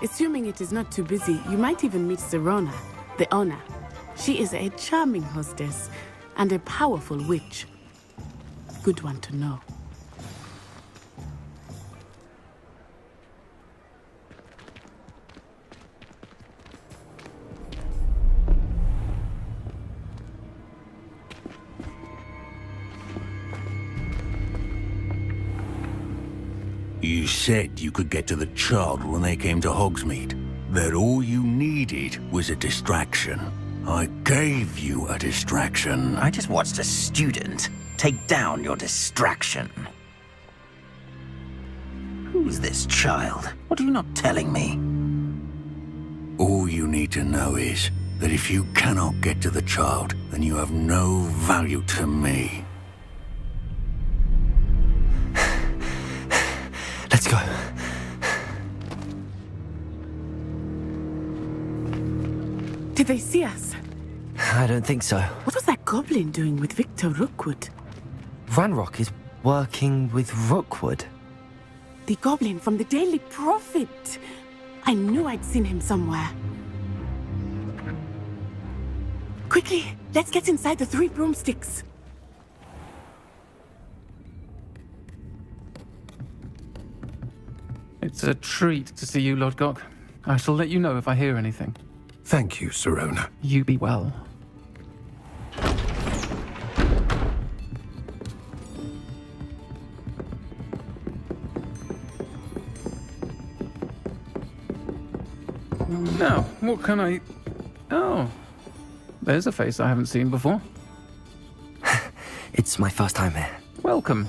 Assuming it is not too busy, you might even meet Sirona, the owner. She is a charming hostess and a powerful witch. Good one to know. You said you could get to the child when they came to Hogsmeade. That all you needed was a distraction. I gave you a distraction. I just watched a student take down your distraction. Who's this child? What are you not telling me? All you need to know is that if you cannot get to the child, then you have no value to me. Let's go. Did they see us? I don't think so. What was that goblin doing with Victor Rookwood? Ranrock is working with Rookwood. The goblin from the Daily Prophet. I knew I'd seen him somewhere. Quickly, let's get inside the 3 broomsticks. It's a treat to see you, Lodgok. I shall let you know if I hear anything. Thank you, Sirona. You be well. Now, what can I... Oh, there's a face I haven't seen before. It's my first time here. Welcome.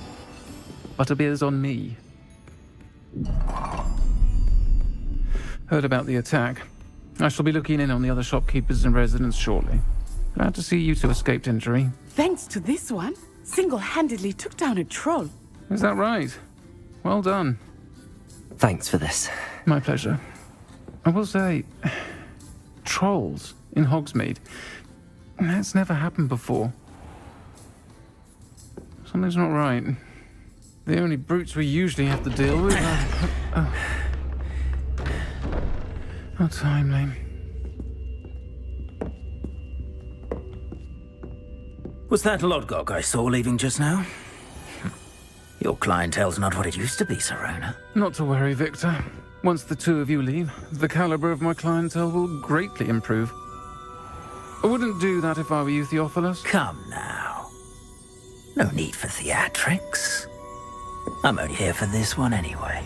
Butterbeer's on me. Heard about the attack. I shall be looking in on the other shopkeepers and residents shortly. Glad to see you two escaped injury. Thanks to this one, single-handedly took down a troll. Is that right? Well done. Thanks for this. My pleasure. I will say, trolls in Hogsmeade. That's never happened before. Something's not right. The only brutes we usually have to deal with are... How timely. Was that Lodgok I saw leaving just now? Your clientele's not what it used to be, Sirona. Not to worry, Victor. Once the two of you leave, the caliber of my clientele will greatly improve. I wouldn't do that if I were you, Theophilus. Come now. No need for theatrics. I'm only here for this one anyway.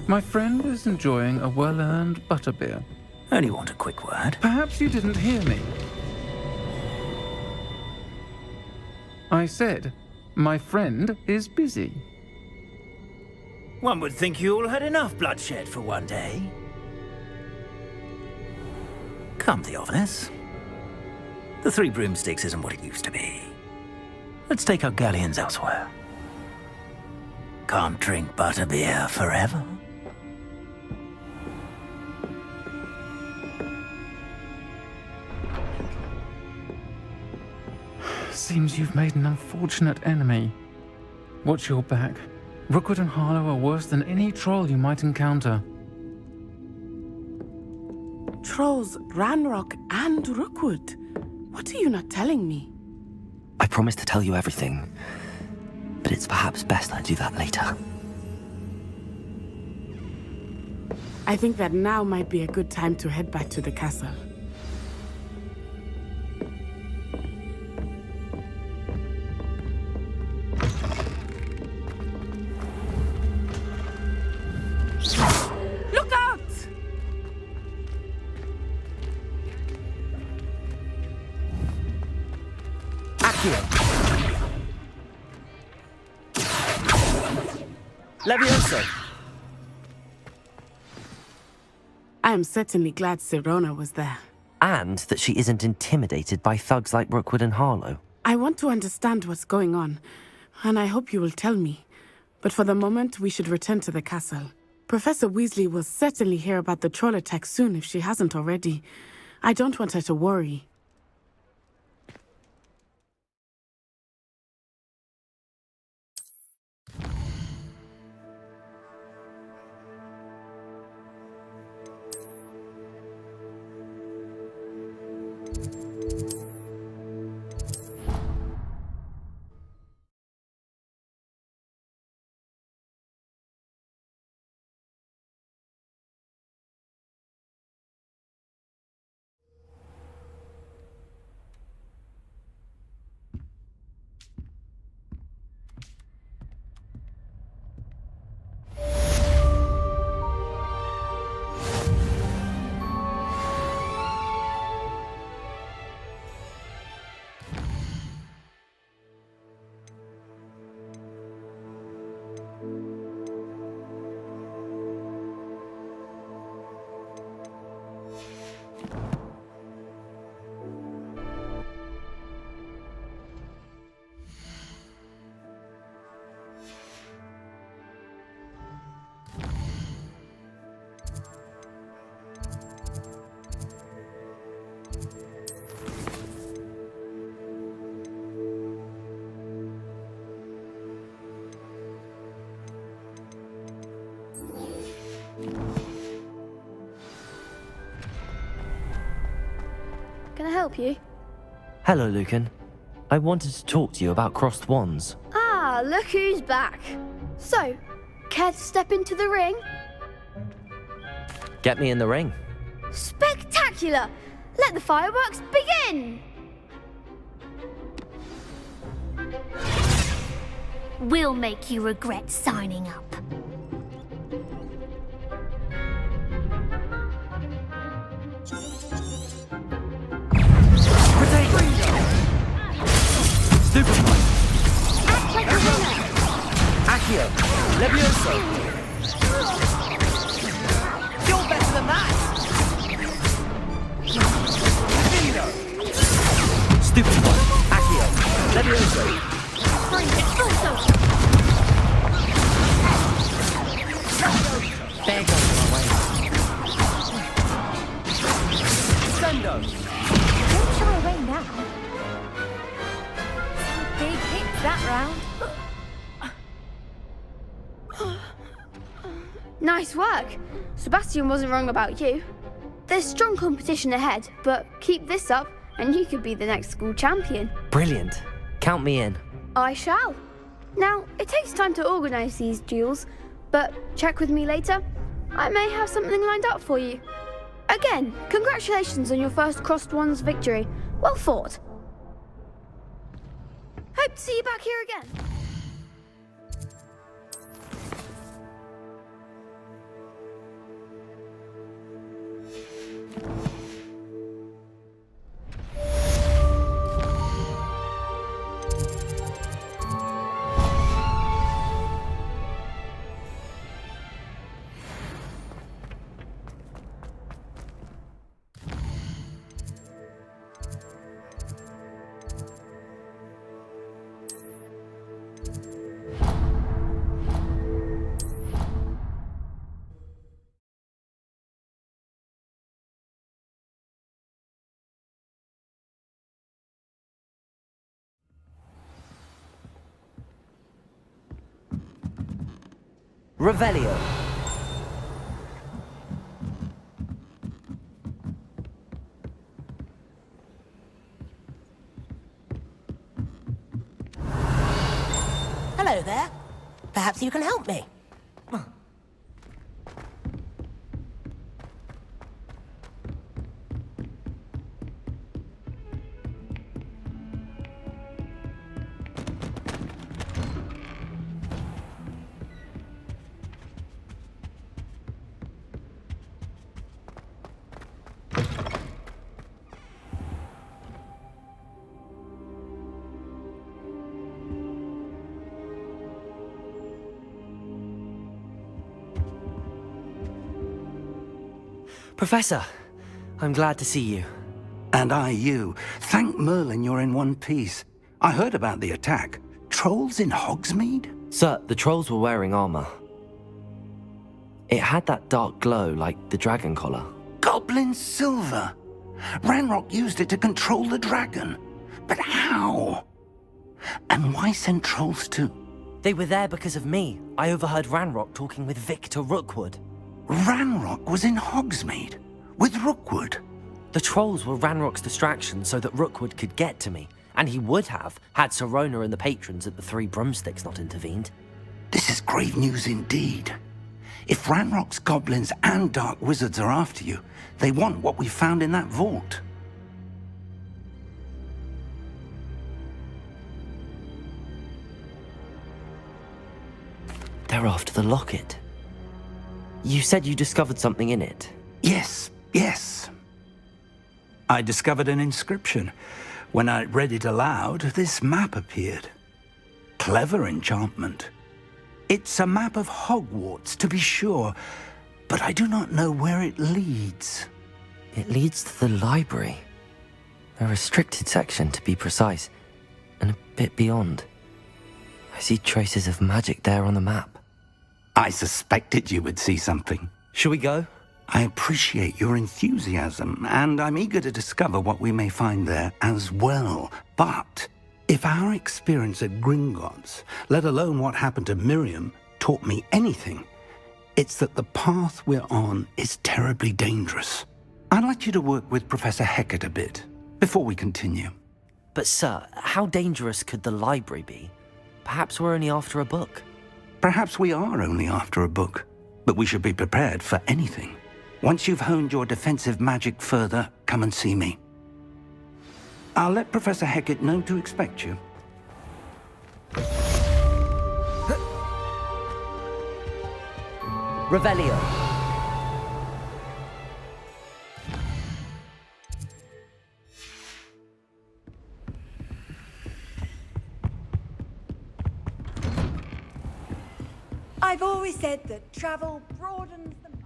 My friend is enjoying a well-earned butterbeer. Only want a quick word. Perhaps you didn't hear me. I said, my friend is busy. One would think you all had enough bloodshed for one day. Come, Theophilus. The 3 broomsticks isn't what it used to be. Let's take our galleons elsewhere. Can't drink butterbeer forever. Seems you've made an unfortunate enemy. Watch your back. Rookwood and Harlow are worse than any troll you might encounter. Trolls, Ranrock, and Rookwood. What are you not telling me? I promise to tell you everything, but it's perhaps best I do that later. I think that now might be a good time to head back to the castle. Look out! Accio. Levioso. I am certainly glad Sirona was there. And that she isn't intimidated by thugs like Rookwood and Harlow. I want to understand what's going on, and I hope you will tell me. But for the moment, we should return to the castle. Professor Weasley will certainly hear about the troll attack soon if she hasn't already. I don't want her to worry. Can I help you? Hello, Lucan. I wanted to talk to you about crossed wands. Ah, look who's back. So, care to step into the ring? Get me in the ring. Spectacular! Let the fireworks begin! We'll make you regret signing up. Stupid one! Act like a winner! Accio! Levioso! You're better than that! Stupid one! Accio! Levioso! Bring it also! There goes my way. Sendo! Don't shy away now. Some big hits that round. Nice work. Sebastian wasn't wrong about you. There's strong competition ahead, but keep this up and you could be the next school champion. Brilliant. Count me in. I shall. Now, it takes time to organise these duels, but check with me later. I may have something lined up for you. Again, congratulations on your first Crossed Wands victory. Well fought. Hope to see you back here again. Revelio. Hello there. Perhaps you can help me. Professor, I'm glad to see you. And I you. Thank Merlin you're in one piece. I heard about the attack. Trolls in Hogsmeade? Sir, the trolls were wearing armor. It had that dark glow like the dragon collar. Goblin silver. Ranrock used it to control the dragon. But how? And why send trolls too? They were there because of me. I overheard Ranrock talking with Victor Rookwood. Ranrock was in Hogsmeade with Rookwood. The trolls were Ranrock's distraction so that Rookwood could get to me, and he would have had Sirona and the patrons at the Three Broomsticks not intervened. This is grave news indeed. If Ranrock's goblins and dark wizards are after you, they want what we found in that vault. They're after the locket. You said you discovered something in it. Yes. I discovered an inscription. When I read it aloud, this map appeared. Clever enchantment. It's a map of Hogwarts, to be sure, but I do not know where it leads. It leads to the library. A restricted section, to be precise, and a bit beyond. I see traces of magic there on the map. I suspected you would see something. Shall we go? I appreciate your enthusiasm, and I'm eager to discover what we may find there as well. But if our experience at Gringotts, let alone what happened to Miriam, taught me anything, It's that the path we're on is terribly dangerous. I'd like you to work with Professor Hecat a bit before we continue. But sir, how dangerous could the library be? Perhaps we're only after a book. Perhaps we are only after a book, but we should be prepared for anything. Once you've honed your defensive magic further, come and see me. I'll let Professor Hecat know to expect you. Revelio. I've always said that travel broadens the mind.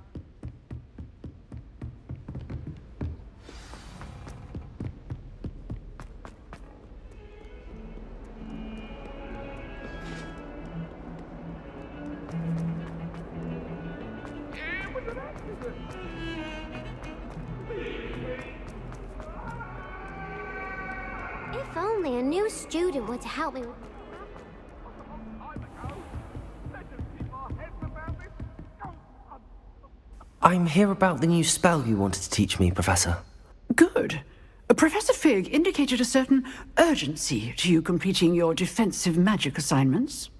If only a new student were to help me with... I'm here about the new spell you wanted to teach me, Professor. Good. Professor Fig indicated a certain urgency to you completing your defensive magic assignments.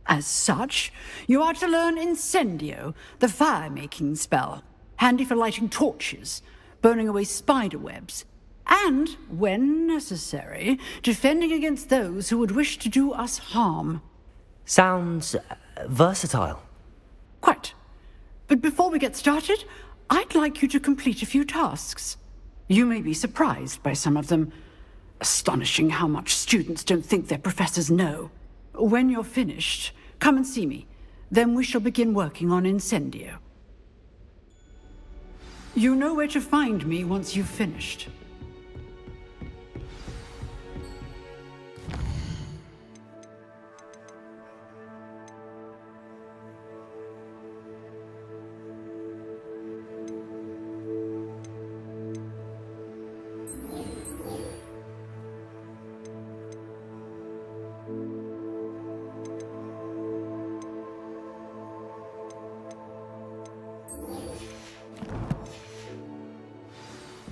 As such, you are to learn Incendio, the fire-making spell, handy for lighting torches, burning away spider webs, and, when necessary, defending against those who would wish to do us harm. Sounds versatile. Quite. But before we get started, I'd like you to complete a few tasks. You may be surprised by some of them. Astonishing how much students don't think their professors know. When you're finished, come and see me. Then we shall begin working on Incendio. You know where to find me once you've finished.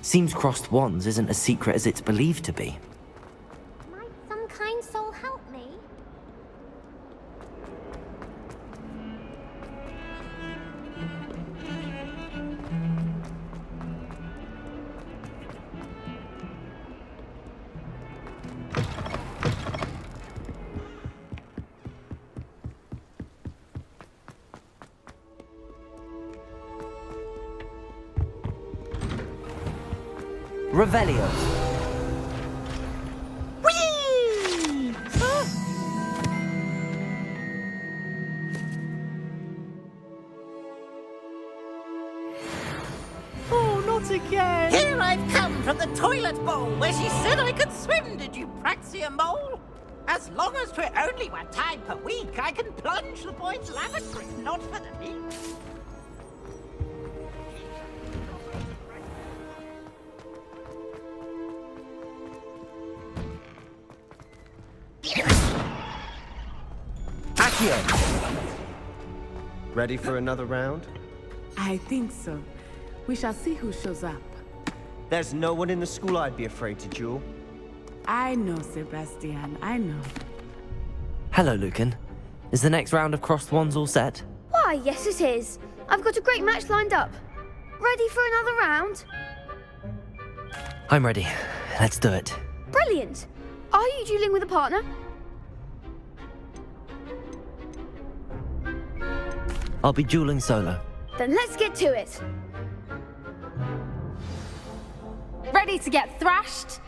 Seems crossed wands isn't as secret as it's believed to be. Might some kind soul help me? Revelio. Whee! Oh, not again! Here I've come from the toilet bowl where she said I could swim, did you Praxia mole? As long as 'twere only 1 time per week, I can plunge the boys' lavatory, not for the meat. Ready for another round? I think so. We shall see who shows up. There's no one in the school I'd be afraid to duel. I know, Sebastian, I know. Hello, Lucan. Is the next round of crossed wands all set? Why, yes it is. I've got a great match lined up. Ready for another round? I'm ready. Let's do it. Brilliant. Are you dueling with a partner? I'll be dueling solo. Then let's get to it. Ready to get thrashed?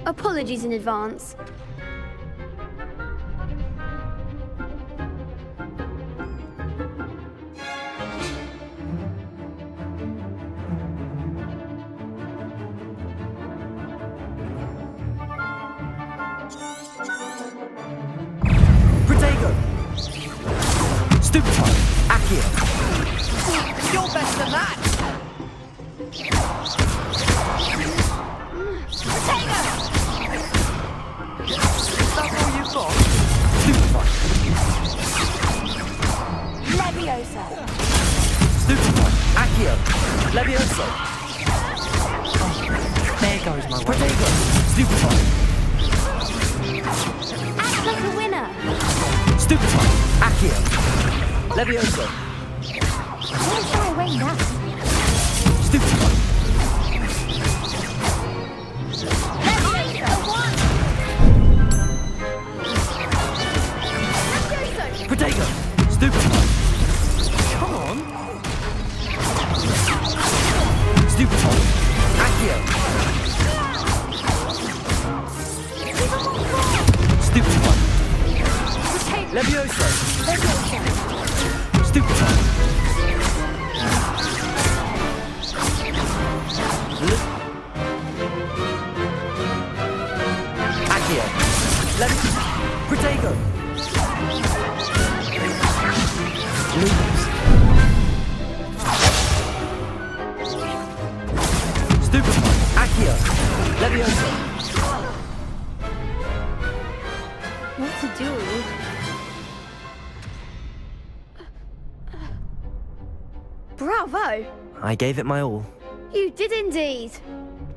Apologies in advance. Stupefy! Accio! You're better than that! Potato! Is that all you've got? Stupefy! Leviosa. Stupefy. Accio. Levioso. There goes my Protego. Stupefy. Act like a winner. Stupefy. Accio. Levioso. Don't shy away now. Stupefy. Protego. Stupefy. Come on. Stupefy. Accio. Stupefy. Levioso. Stupefy. Accio. Protego. Lose. Stupefy. Accio. Levioso. What's a duel? Bravo! I gave it my all. You did indeed.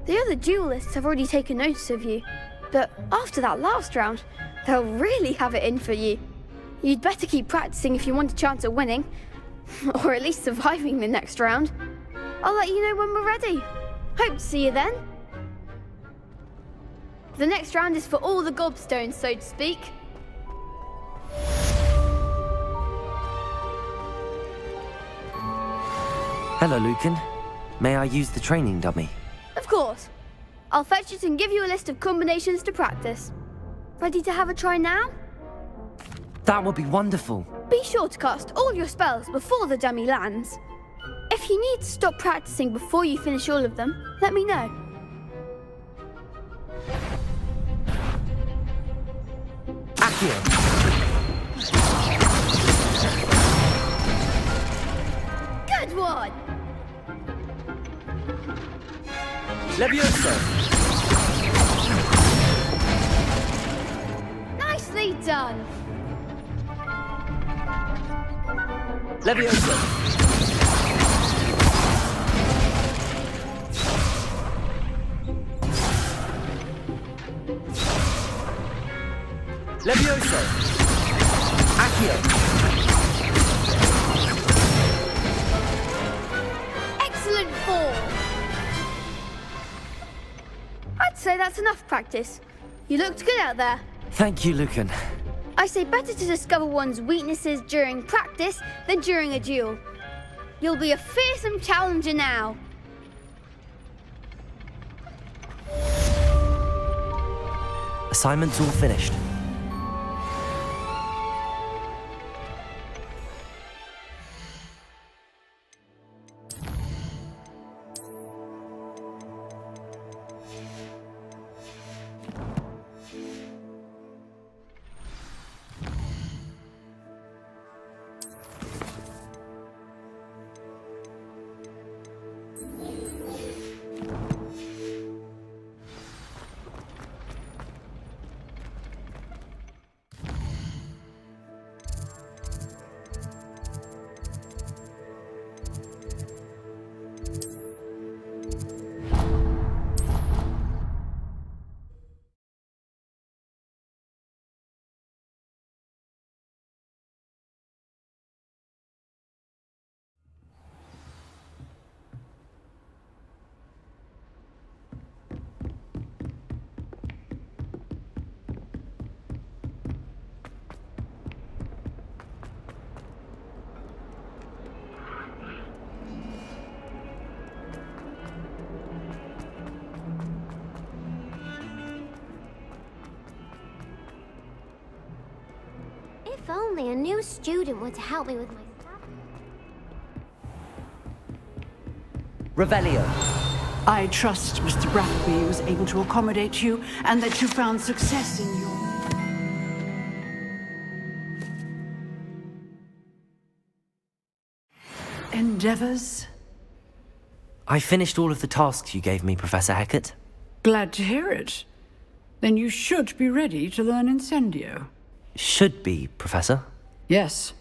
The other duelists have already taken notice of you, but after that last round, they'll really have it in for you. You'd better keep practicing if you want a chance at winning, or at least surviving the next round. I'll let you know when we're ready. Hope to see you then. The next round is for all the gobstones, so to speak. Hello, Lucan. May I use the training dummy? Of course. I'll fetch it and give you a list of combinations to practice. Ready to have a try now? That would be wonderful. Be sure to cast all your spells before the dummy lands. If you need to stop practicing before you finish all of them, let me know. Accio. Good one! Levioso. Nicely done! Levioso. Levioso. Accio. Excellent form! I'd say that's enough practice. You looked good out there. Thank you, Lucan. I say better to discover one's weaknesses during practice than during a duel. You'll be a fearsome challenger now. Assignment's all finished. If only a new student were to help me with my stuff. Revelio. I trust Mr. Bradley was able to accommodate you and that you found success in your... endeavors? I finished all of the tasks you gave me, Professor Hecat. Glad to hear it. Then you should be ready to learn Incendio. Should be, Professor. Yes.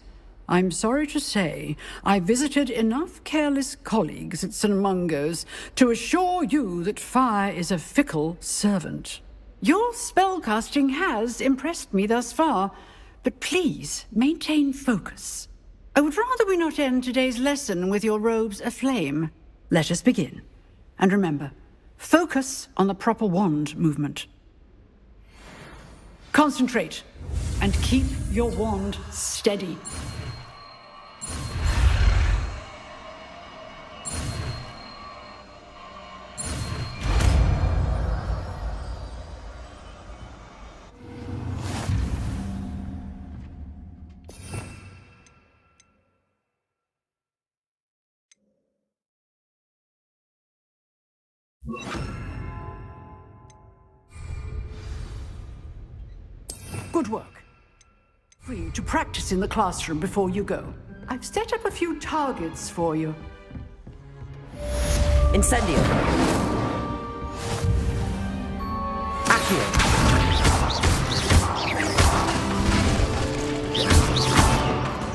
I'm sorry to say, I visited enough careless colleagues at St. Mungo's to assure you that fire is a fickle servant. Your spellcasting has impressed me thus far, but please maintain focus. I would rather we not end today's lesson with your robes aflame. Let us begin. And remember, focus on the proper wand movement. Concentrate, and keep your wand steady. Good work. Free to practice in the classroom before you go. I've set up a few targets for you. Incendio. Accio.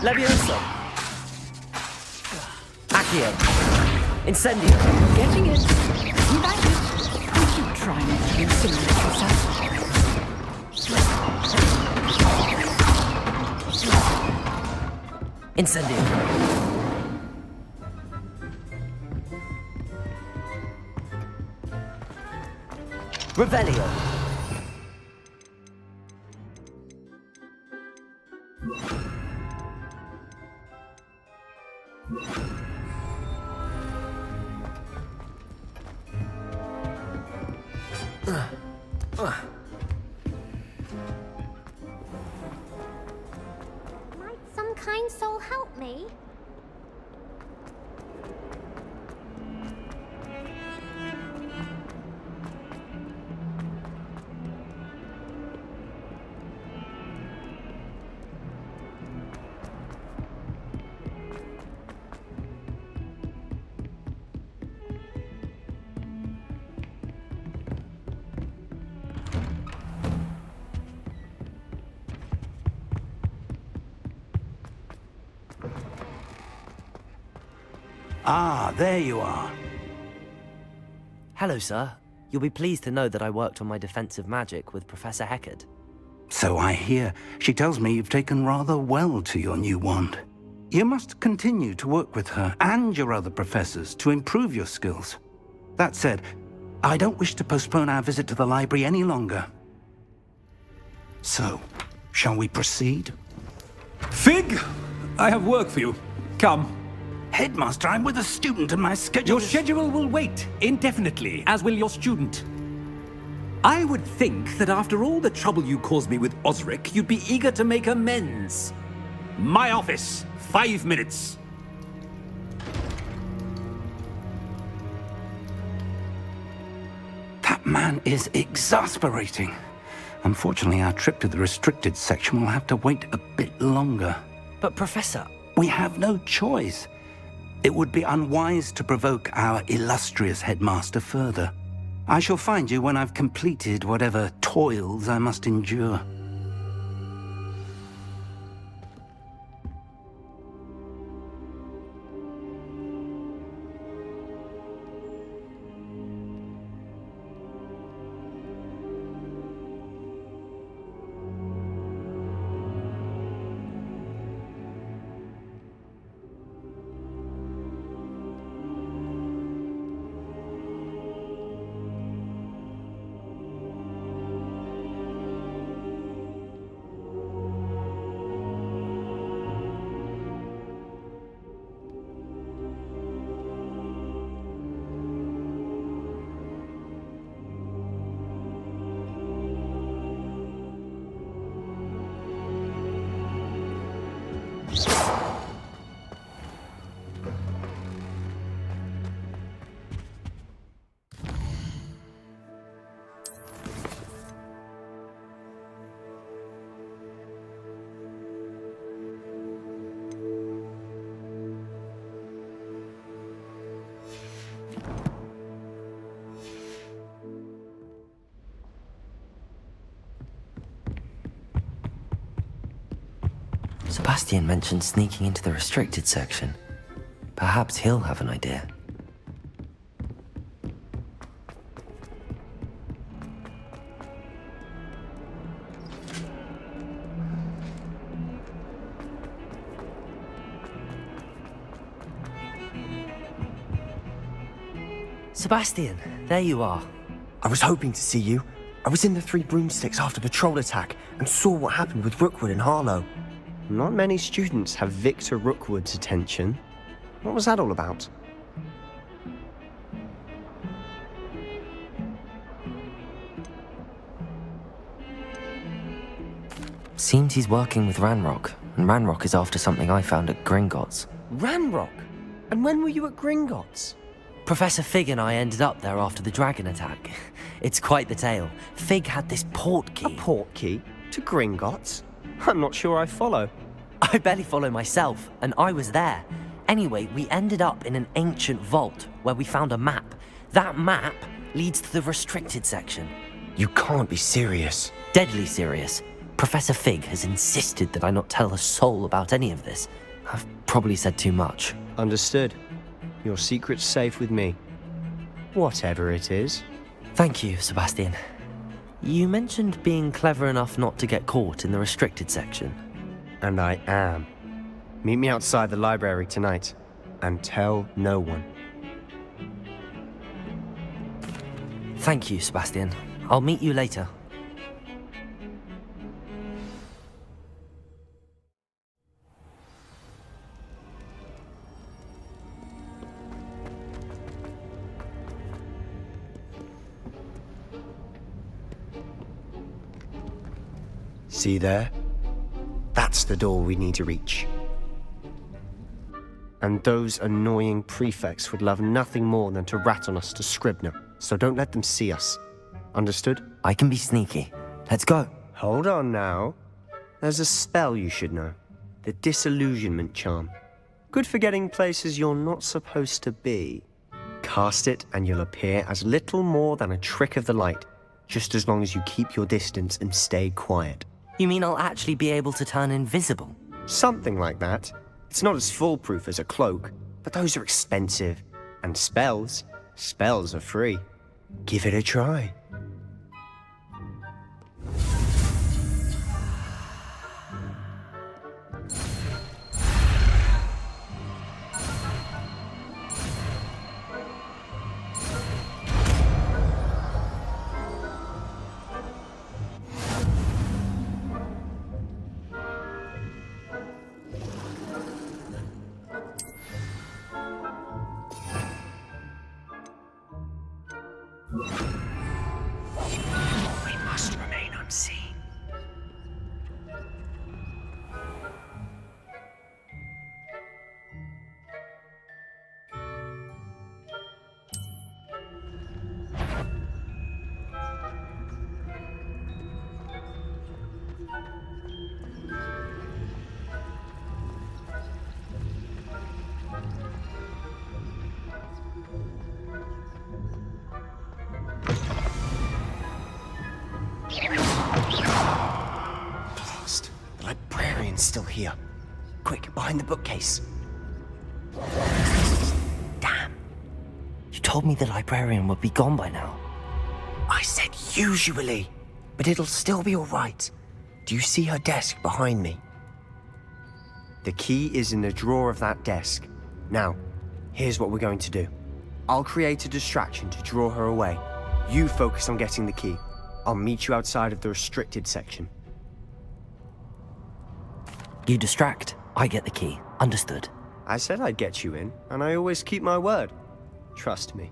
Levioso. Accio. Incendio. Getting it. You like it. Don't you try not to incinerator yourself. Incendio. Revelio. Might some kind soul help me? Ah, there you are. Hello, sir. You'll be pleased to know that I worked on my defensive magic with Professor Heckard. So I hear. She tells me you've taken rather well to your new wand. You must continue to work with her and your other professors to improve your skills. That said, I don't wish to postpone our visit to the library any longer. So, shall we proceed? Fig! I have work for you. Come. Headmaster, I'm with a student and my schedule Your schedule will wait indefinitely, as will your student. I would think that after all the trouble you caused me with Osric, you'd be eager to make amends. My office, 5 minutes. That man is exasperating. Unfortunately, our trip to the restricted section will have to wait a bit longer. But, Professor... We have no choice. It would be unwise to provoke our illustrious headmaster further. I shall find you when I've completed whatever toils I must endure. Sebastian mentioned sneaking into the restricted section. Perhaps he'll have an idea. Sebastian, there you are. I was hoping to see you. I was in the Three Broomsticks after the troll attack and saw what happened with Rookwood and Harlow. Not many students have Victor Rookwood's attention. What was that all about? Seems he's working with Ranrock, and Ranrock is after something I found at Gringotts. Ranrock? And when were you at Gringotts? Professor Fig and I ended up there after the dragon attack. It's quite the tale. Fig had this port key. A port key? To Gringotts? I'm not sure I follow. I barely follow myself, and I was there. Anyway, we ended up in an ancient vault where we found a map. That map leads to the restricted section. You can't be serious. Deadly serious. Professor Fig has insisted that I not tell a soul about any of this. I've probably said too much. Understood. Your secret's safe with me. Whatever it is. Thank you, Sebastian. You mentioned being clever enough not to get caught in the restricted section. And I am. Meet me outside the library tonight, and tell no one. Thank you, Sebastian. I'll meet you later. See there? That's the door we need to reach. And those annoying prefects would love nothing more than to rat on us to Scribner, so don't let them see us. Understood? I can be sneaky. Let's go. Hold on now. There's a spell you should know. The Disillusionment Charm. Good for getting places you're not supposed to be. Cast it and you'll appear as little more than a trick of the light, just as long as you keep your distance and stay quiet. You mean I'll actually be able to turn invisible? Something like that. It's not as foolproof as a cloak, but those are expensive. And spells are free. Give it a try. Blast. The librarian's still here. Quick, behind the bookcase. Damn. You told me the librarian would be gone by now. I said usually, but it'll still be all right. Do you see her desk behind me? The key is in the drawer of that desk. Now, here's what we're going to do. I'll create a distraction to draw her away. You focus on getting the key. I'll meet you outside of the restricted section. You distract, I get the key. Understood. I said I'd get you in, and I always keep my word. Trust me.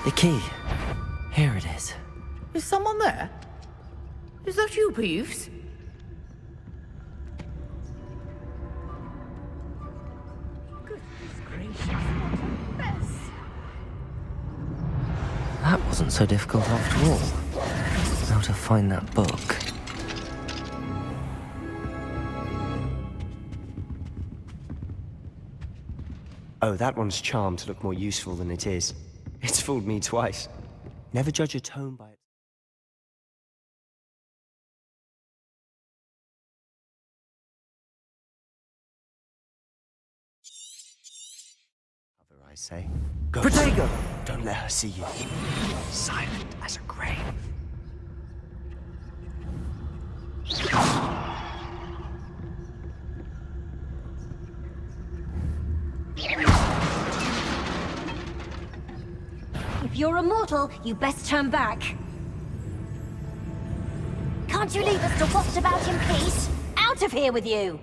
The key. Here it is. Is someone there? Is that you, Peeves? Goodness gracious, what a mess! That wasn't so difficult after all. How to find that book. Oh, that one's charmed to look more useful than it is. It's fooled me twice. Never judge a tone by it. Cover, I say. Ghost, Protego! don't let her see you. Silent as a grave. If you're immortal, you best turn back. Can't you leave us to waft about in peace? Out of here with you!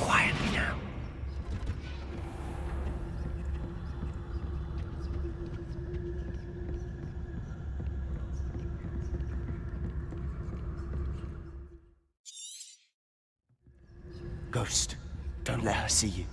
Quietly now. Ghost, don't let her see you.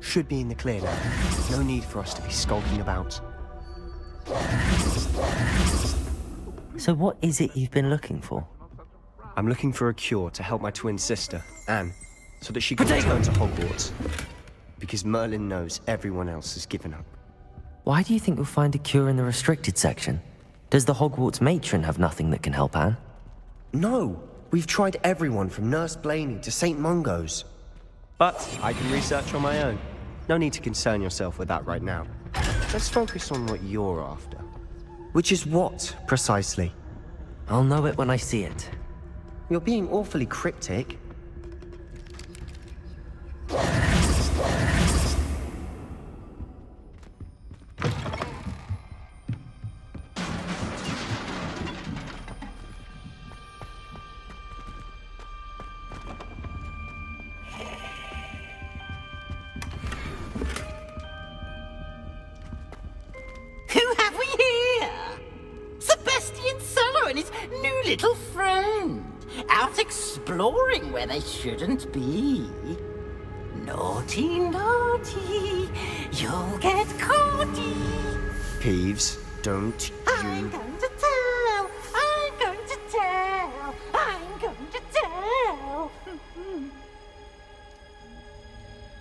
Should be in the clear now. No need for us to be skulking about. So what is it you've been looking for? I'm looking for a cure to help my twin sister, Anne, so that she can return to Hogwarts. Because Merlin knows everyone else has given up. Why do you think you'll find a cure in the restricted section? Does the Hogwarts matron have nothing that can help Anne? No! We've tried everyone from Nurse Blaney to St. Mungo's. But I can research on my own. No need to concern yourself with that right now. Let's focus on what you're after. Which is what, precisely? I'll know it when I see it. You're being awfully cryptic. Little friend, out exploring where they shouldn't be. Naughty, naughty, you'll get caughty. Peeves, don't you... I'm going to tell, I'm going to tell, I'm going to tell.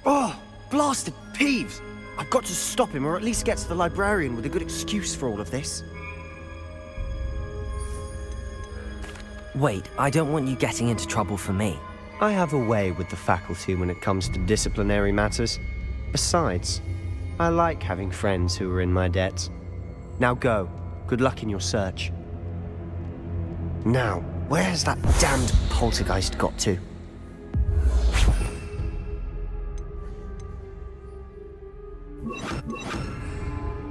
Oh, blasted Peeves! I've got to stop him, or at least get to the librarian with a good excuse for all of this. Wait, I don't want you getting into trouble for me. I have a way with the faculty when it comes to disciplinary matters. Besides, I like having friends who are in my debt. Now go. Good luck in your search. Now, where has that damned poltergeist got to?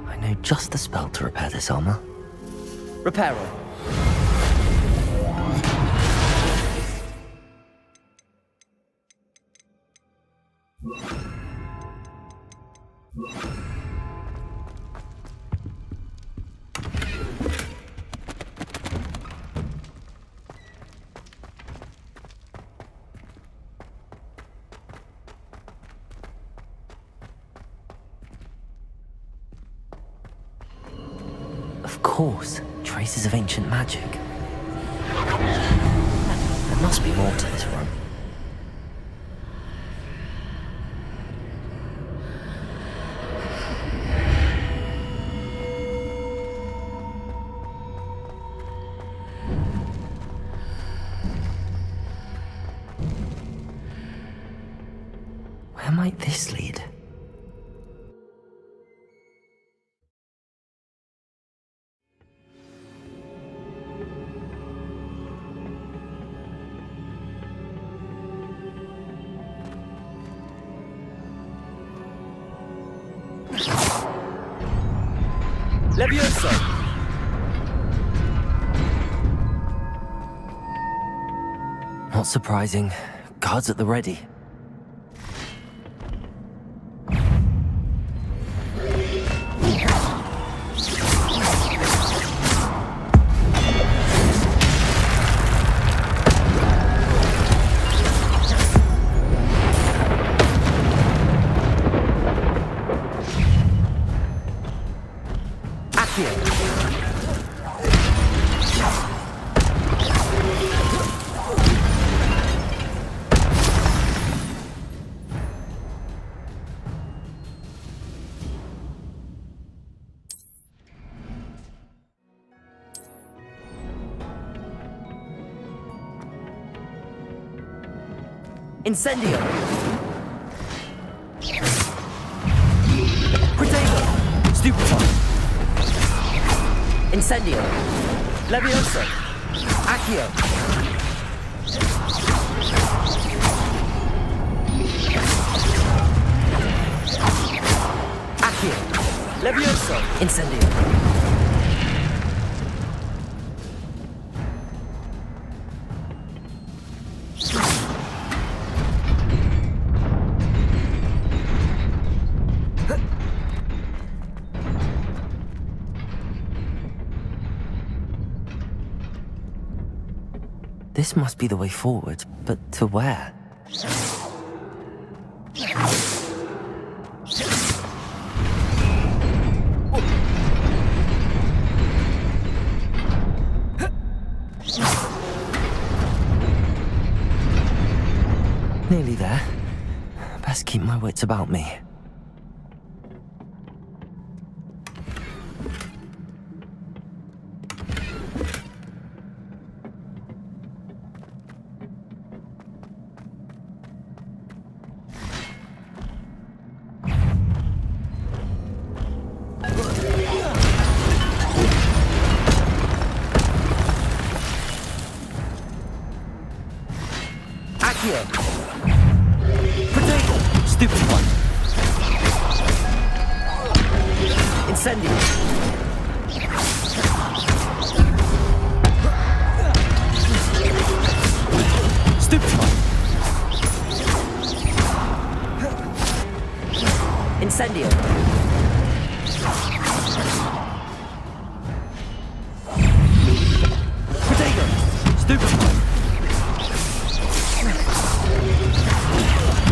I know just the spell to repair this armor. Repair all. Of course, traces of ancient magic. There must be more to this room. Where might this lead? Levioso! Not surprising. Guards at the ready. Incendio! Protego! Stupefy! Incendio! Levioso! Accio! Accio! Levioso! Incendio! This must be the way forward, but to where? Nearly there. Best keep my wits about me. Incendio! Protego! Stupefy!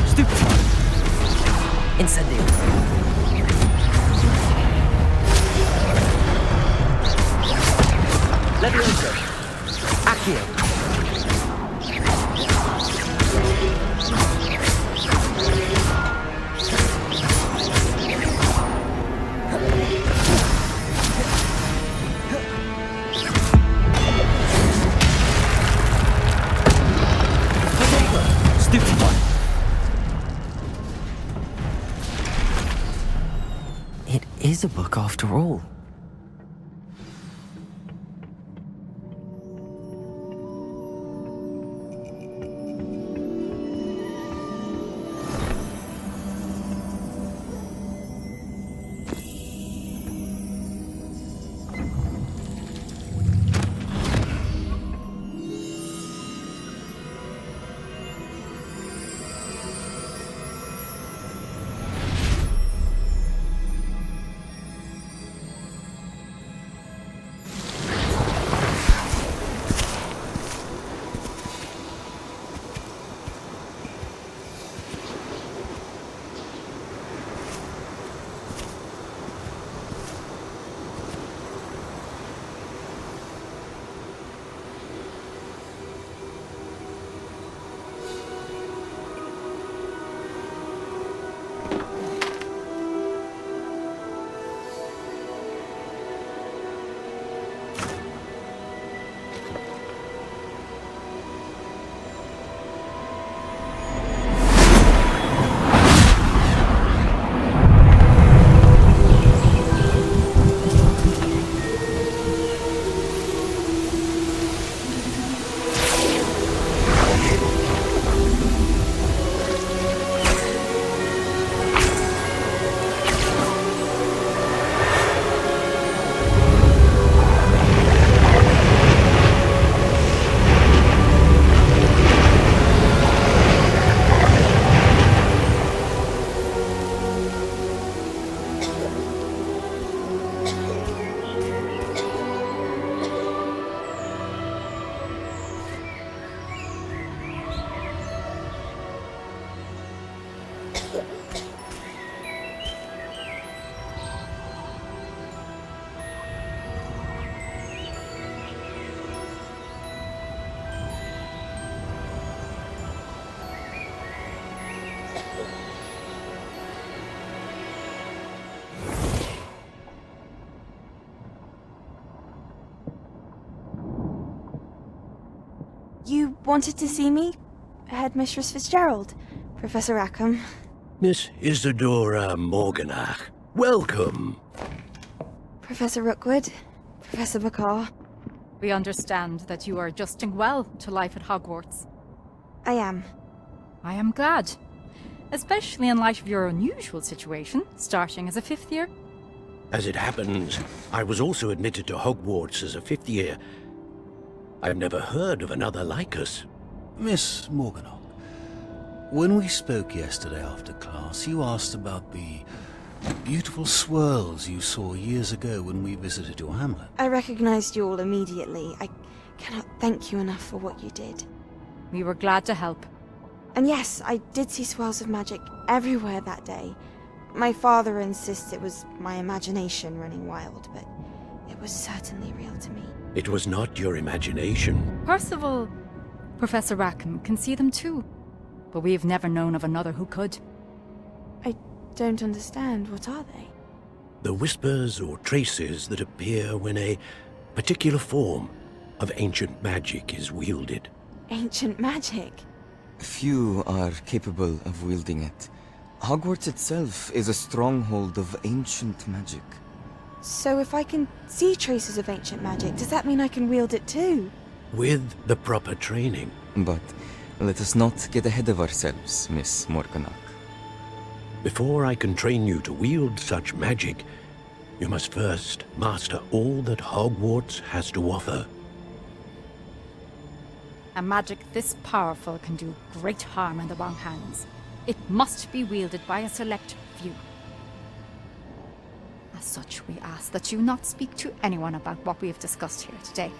Stupefy! Incendio! Levioso! Accio! It is a book after all. You wanted to see me? Headmistress Fitzgerald, Professor Rackham. Miss Isadora Morganach, welcome. Professor Rookwood, Professor Bakar. We understand that you are adjusting well to life at Hogwarts. I am. I am glad. Especially in light of your unusual situation, starting as a 5th year. As it happens, I was also admitted to Hogwarts as a 5th year. I've never heard of another like us. Miss Morganach, when we spoke yesterday after class, you asked about the beautiful swirls you saw years ago when we visited your hamlet. I recognized you all immediately. I cannot thank you enough for what you did. We were glad to help. And yes, I did see swirls of magic everywhere that day. My father insists it was my imagination running wild, but it was certainly real to me. It was not your imagination. Percival, Professor Rackham can see them too, but we've never known of another who could. I don't understand. What are they? The whispers or traces that appear when a particular form of ancient magic is wielded. Ancient magic? Few are capable of wielding it. Hogwarts itself is a stronghold of ancient magic. So if I can see traces of ancient magic, does that mean I can wield it too? With the proper training. But let us not get ahead of ourselves, Miss Morganach. Before I can train you to wield such magic, you must first master all that Hogwarts has to offer. A magic this powerful can do great harm in the wrong hands. It must be wielded by a select few. As such, we ask that you not speak to anyone about what we have discussed here today.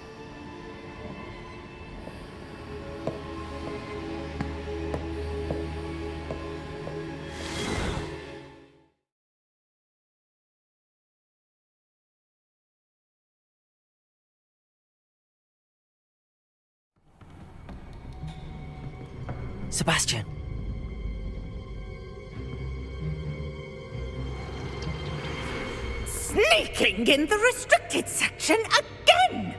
Sebastian! Sneaking in the restricted section again!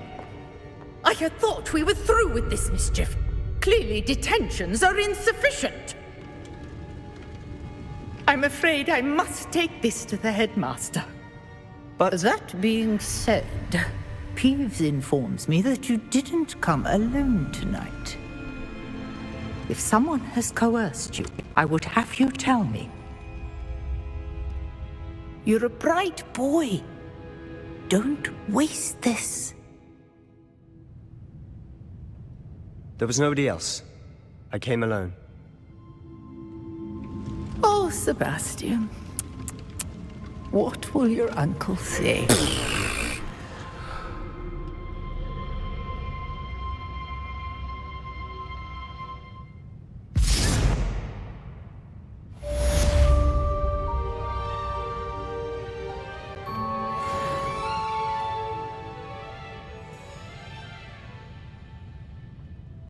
I had thought we were through with this mischief. Clearly detentions are insufficient. I'm afraid I must take this to the headmaster. But that being said, Peeves informs me that you didn't come alone tonight. If someone has coerced you, I would have you tell me. You're a bright boy. Don't waste this. There was nobody else. I came alone. Oh, Sebastian. What will your uncle say?